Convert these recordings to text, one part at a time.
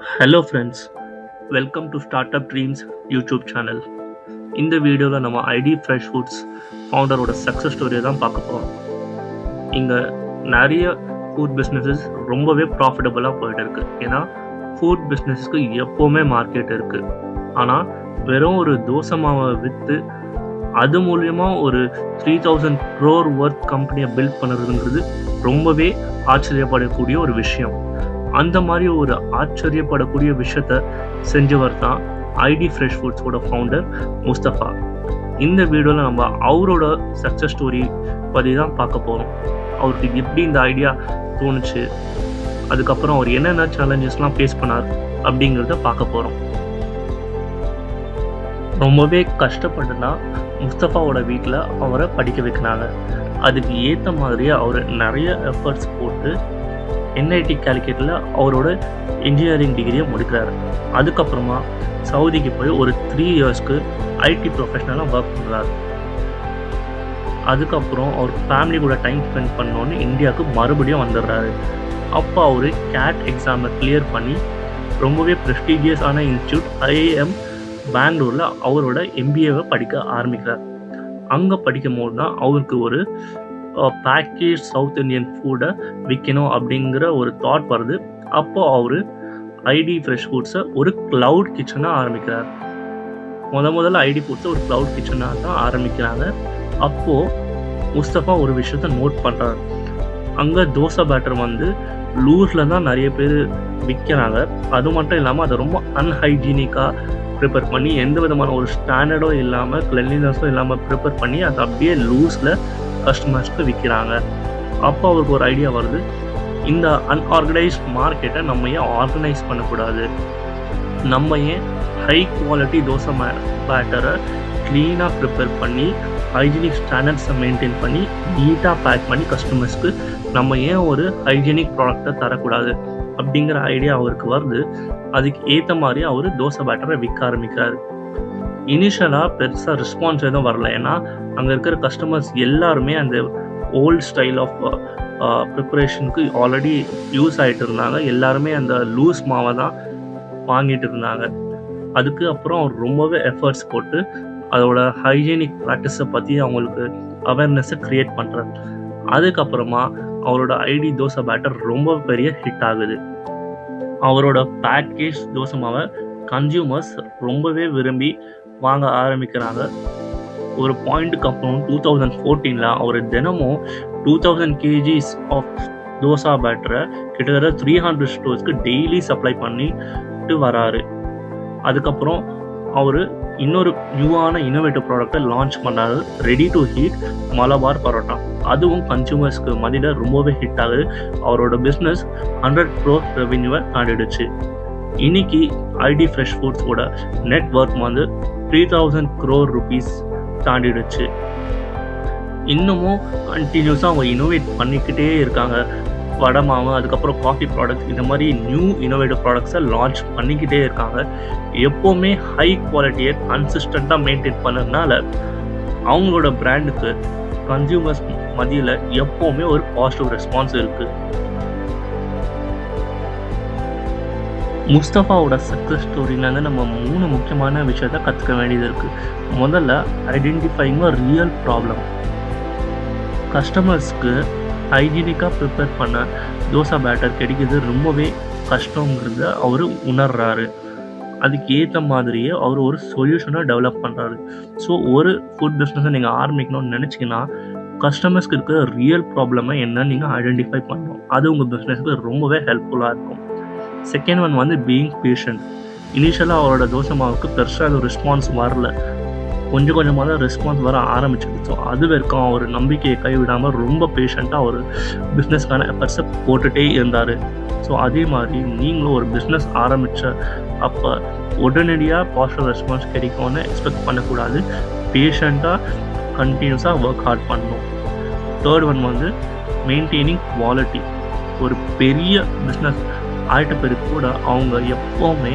Hello friends, welcome to start up dreams YouTube channel. இந்த வீடியோவில் நம்ம ஐடி ஃப்ரெஷ் ஃபுட்ஸ் ஃபவுண்டரோட சக்ஸஸ் ஸ்டோரியை தான் பார்க்க போகிறோம். இங்கே நிறைய ஃபுட் பிஸ்னஸஸ் ரொம்பவே ப்ராஃபிட்டபுளாக போயிட்டு இருக்கு. ஏன்னா ஃபுட் பிஸ்னஸ்க்கு எப்போவுமே மார்க்கெட் இருக்குது. ஆனால் வெறும் ஒரு தோசை மாவை விற்று அது மூலயமா ஒரு 3000 crore ஒர்த் கம்பெனியை பில்ட் பண்ணுறதுங்கிறது ரொம்பவே ஆச்சரியப்படக்கூடிய ஒரு விஷயம். அந்த மாதிரி ஒரு ஆச்சரியப்படக்கூடிய விஷயத்த செஞ்சவர் தான் ஐடி ஃப்ரெஷ் ஃபுட்ஸோட ஃபவுண்டர் முஸ்தஃபா. இந்த வீடியோவில் நம்ம அவரோட சக்ஸஸ் ஸ்டோரி பற்றி தான் பார்க்க போகிறோம். அவருக்கு எப்படி இந்த ஐடியா தோணுச்சு, அதுக்கப்புறம் அவர் என்னென்ன சேலஞ்சஸ்லாம் ஃபேஸ் பண்ணார் அப்படிங்கிறத பார்க்க போகிறோம். ரொம்பவே கஷ்டப்பட்டு தான் முஸ்தஃபாவோட வீட்டில் அவரை படிக்க வைக்கிறாங்க. அதுக்கு ஏற்ற மாதிரியே அவர் நிறைய எஃபர்ட்ஸ் போட்டு என்ஐடி காலிக்கட்டில் அவரோட இன்ஜினியரிங் டிகிரியை முடிக்கிறாரு. அதுக்கப்புறமா சவுதிக்கு போய் ஒரு 3 இயர்ஸ்க்கு ஐடி ப்ரொஃபஷனலாக ஒர்க் பண்ணுறாரு. அதுக்கப்புறம் அவர் ஃபேமிலி கூட டைம் ஸ்பெண்ட் பண்ணோன்னு இந்தியாவுக்கு மறுபடியும் வந்துடுறாரு. அப்போ அவர் கேட் எக்ஸாமை கிளியர் பண்ணி ரொம்பவே ப்ரெஸ்டீஜியஸான இன்ஸ்டியூட் ஐஐஎம் பெங்களூரில் அவரோட எம்பிஏவை படிக்க ஆரம்பிக்கிறார். அங்கே படிக்கும் போது தான் அவருக்கு ஒரு பேக்கேஜ் சவுத் இந்தியன் ஃபுட்டை விற்கணும் அப்படிங்கிற ஒரு தாட் வருது. அப்போது அவர் ஐடி ஃப்ரெஷ் ஃபுட்ஸை ஒரு க்ளவுட் கிச்சனாக ஆரம்பிக்கிறார். முதல்ல ஐடி ஃபுட்ஸை ஒரு க்ளவுட் கிச்சனாக தான் ஆரம்பிக்கிறாங்க. அப்போது முஸ்தஃபா ஒரு விஷயத்த நோட் பண்ணுறாரு. அங்கே தோசை பேட்டர் லூஸில் தான் நிறைய பேர் விற்கிறாங்க. அது மட்டும் இல்லாமல் அதை ரொம்ப அன்ஹைஜீனிக்காக ப்ரிப்பேர் பண்ணி எந்த விதமான ஒரு ஸ்டாண்டர்டும் இல்லாமல் கிளென்லினஸும் இல்லாமல் ப்ரிப்பேர் பண்ணி அதை அப்படியே லூஸில் கஸ்டமர்ஸ்க்கு விற்கிறாங்க. அப்போ அவருக்கு ஒரு ஐடியா வருது, இந்த அன்ஆர்கனைஸ்ட் மார்க்கெட்டை நம்ம ஏன் ஆர்கனைஸ் பண்ணக்கூடாது, நம்ம ஏன் ஹை குவாலிட்டி தோசை பேட்டரை க்ளீனாக ப்ரிப்பேர் பண்ணி ஹைஜீனிக் ஸ்டாண்டர்ட்ஸை மெயின்டைன் பண்ணி நீட்டாக பேக் பண்ணி கஸ்டமர்ஸ்க்கு நம்ம ஏன் ஒரு ஹைஜீனிக் ப்ராடக்டை தரக்கூடாது அப்படிங்கிற ஐடியா அவருக்கு வருது. அதுக்கு ஏற்ற மாதிரி அவர் தோசை பேட்டரை விற்க ஆரம்பிக்கிறாரு. இனிஷியலாக பெருசாக ரெஸ்பான்ஸ் எதுவும் வரல. ஏன்னா அங்கே இருக்கிற கஸ்டமர்ஸ் எல்லாருமே அந்த ஓல்ட் ஸ்டைல் ஆஃப் ப்ரிப்பரேஷனுக்கு ஆல்ரெடி யூஸ் ஆகிட்டு இருந்தாங்க. எல்லாருமே அந்த லூஸ் மாவை தான் வாங்கிட்டு இருந்தாங்க. அதுக்கு அப்புறம் அவர் ரொம்பவே எஃபர்ட்ஸ் போட்டு அதோட ஹைஜீனிக் ப்ராக்டிஸை பற்றி அவங்களுக்கு அவேர்னஸை க்ரியேட் பண்ணுறாரு. அதுக்கப்புறமா அவரோட ஐடி தோசை பேட்டர் ரொம்ப பெரிய ஹிட் ஆகுது. அவரோட பேக்கேஜ் தோசை மாவை கன்சியூமர்ஸ் ரொம்பவே விரும்பி வாங்க ஆரம்பிக்கிறாங்க. ஒரு பாயிண்ட்டுக்கு அப்புறம் 2014 அவர் தினமும் 2000 kgs ஆஃப் தோசா பேட்டரை கிட்டத்தட்ட 300 ஸ்டோர்ஸ்க்கு டெய்லி சப்ளை பண்ணிட்டு வராரு. அதுக்கப்புறம் அவர் இன்னொரு நியூவான இன்னோவேட்டிவ் ப்ராடக்டை லான்ச் பண்ணாரு, ready to heat Malabar parotta. அதுவும் கன்சியூமர்ஸ்க்கு மத்தியில் ரொம்பவே ஹிட் ஆகுது. அவரோட பிஸ்னஸ் 100 crore ரெவென்யூவை தாண்டிடுச்சு. இன்னைக்கு ஐடி ஃப்ரெஷ் ஃபுட்ஸோட நெட் ஒர்த் 3000 crore rupees தாண்டிடுச்சு. இன்னமும் கண்டினியூஸாக அவங்க இனோவேட் பண்ணிக்கிட்டே இருக்காங்க. வடை மாவு, அதுக்கப்புறம் காஃபி ப்ராடக்ட்ஸ், இந்த மாதிரி நியூ இனோவேட்டிவ் ப்ராடக்ட்ஸை லான்ச் பண்ணிக்கிட்டே இருக்காங்க. எப்போவுமே ஹை குவாலிட்டியை கன்சிஸ்டண்ட்டாக மெயின்டைன் பண்ணதுனால அவங்களோட பிராண்டுக்கு கன்சியூமர்ஸ் மத்தியில் எப்போவுமே ஒரு பாசிட்டிவ் ரெஸ்பான்ஸ் இருக்குது. முஸ்தஃபாவோட சக்ஸஸ் ஸ்டோரியிலேருந்து நம்ம 3 முக்கியமான விஷயத்த கற்றுக்க வேண்டியது இருக்குது. முதல்ல, ஐடென்டிஃபைங் அ ரியல் ப்ராப்ளம். கஸ்டமர்ஸ்க்கு ஹைஜீனிக்காக ப்ரிப்பேர் பண்ண தோசை பேட்டர் கிடைக்கிறது ரொம்பவே கஷ்டங்கிறத அவர் உணர்றாரு. அதுக்கு ஏற்ற மாதிரியே அவர் ஒரு சொல்யூஷனை டெவலப் பண்ணுறாரு. ஸோ ஒரு ஃபுட் பிஸ்னஸை நீங்கள் ஆரம்பிக்கணும்னு நினச்சிங்கன்னா கஸ்டமர்ஸ்க்கு இருக்கிற ரியல் ப்ராப்ளமை என்னன்னு நீங்கள் ஐடென்டிஃபை பண்ணணும். அது உங்கள் பிஸ்னஸ்க்கு ரொம்பவே ஹெல்ப்ஃபுல்லாக இருக்கும். Second one being patient. இனிஷியலாக அவரோட தோசை மாவுக்கு பெருசாக அது ரெஸ்பான்ஸ் வரல, கொஞ்சம் கொஞ்சமாக தான் ரெஸ்பான்ஸ் வர ஆரம்பிச்சிது. ஸோ அது வரைக்கும் அவர் நம்பிக்கையை கைவிடாமல் ரொம்ப பேஷண்ட்டாக அவர் பிஸ்னஸ்க்கான எஃபர்ட்ஸை போட்டுகிட்டே இருந்தார். ஸோ அதே மாதிரி நீங்களும் ஒரு பிஸ்னஸ் ஆரம்பித்த அப்போ உடனடியாக பாசிட்டிவ் ரெஸ்பான்ஸ் கிடைக்கும்னு எக்ஸ்பெக்ட் பண்ணக்கூடாது. பேஷண்ட்டாக கண்டினியூஸாக ஒர்க் ஹார்ட் பண்ணணும். Third one maintaining quality. ஒரு பெரிய பிஸ்னஸ் ஆகிட்ட பிறகு கூட அவங்க எப்போவுமே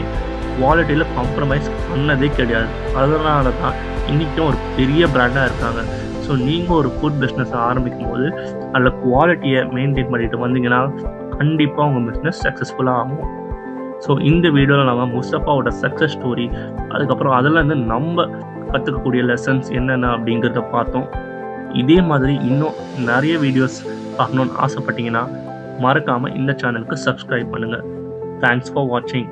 குவாலிட்டியில் காம்ப்ரமைஸ் பண்ணதே கிடையாது. அதனால தான் இன்றைக்கும் ஒரு பெரிய பிராண்டாக இருக்காங்க. ஸோ நீங்கள் ஒரு ஃபுட் பிஸ்னஸை ஆரம்பிக்கும் போது அதில் குவாலிட்டியை மெயின்டைன் பண்ணிட்டு வந்தீங்கன்னா கண்டிப்பாக உங்கள் பிஸ்னஸ் சக்ஸஸ்ஃபுல்லாக ஆகும். ஸோ இந்த வீடியோவில் நம்ம முஸ்தஃபாவோட சக்ஸஸ் ஸ்டோரி, அதுக்கப்புறம் அதிலேருந்து நம்ம கற்றுக்கக்கூடிய லெசன்ஸ் என்னென்ன அப்படிங்கிறத பார்த்தோம். இதே மாதிரி இன்னும் நிறைய வீடியோஸ் பார்க்கணுன்னு ஆசைப்பட்டீங்கன்னா மறக்காமல் இந்த சேனலுக்கு சப்ஸ்கிரைப் பண்ணுங்கள். தேங்க்ஸ் ஃபார் வாட்சிங்.